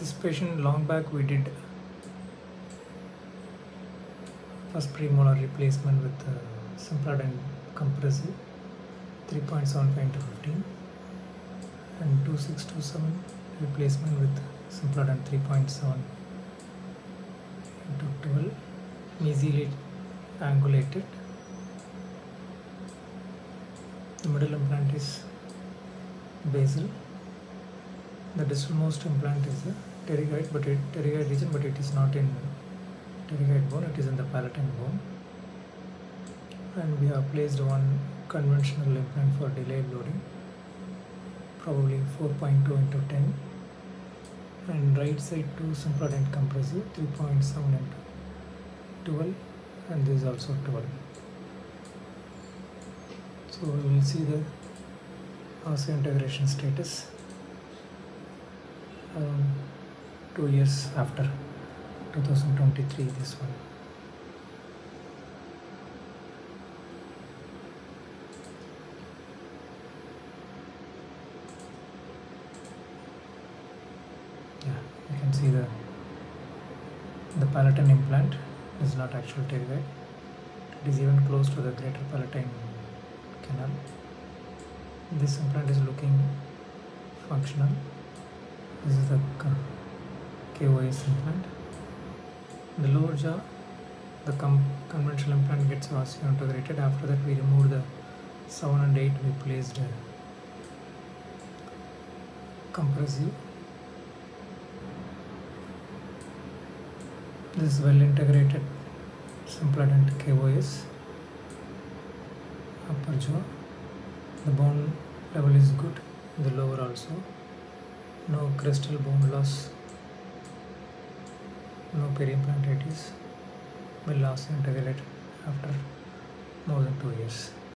This patient long back we did first premolar replacement with simpladent compressive 3.75 into 15 and 2627 replacement with simpladent 3.7 into 12 mesially angulated. The middle implant is basal. The distalmost implant is the pterygoid, pterygoid region, but it is not in pterygoid bone, it is in the palatine bone. And we have placed one conventional implant for delayed loading, probably 4.2 into 10, and right side 2 simpladent compressive 3.7 into 12, and this is also 12. So we will see the osseointegration status 2 years after 2023, this one. Yeah, you can see the palatine implant is not actual pterygoid. It is even close to the greater palatine canal. This implant is looking functional. This is the KOS implant. The lower jaw, the conventional implant gets osseointegrated. After that, we removed the 7 and 8. We placed a compressive. This is well integrated simpladent KOS. Upper jaw, the bone level is good. The lower also. No crestal bone loss, no periimplantitis, well osseointegrated after more than 2 years.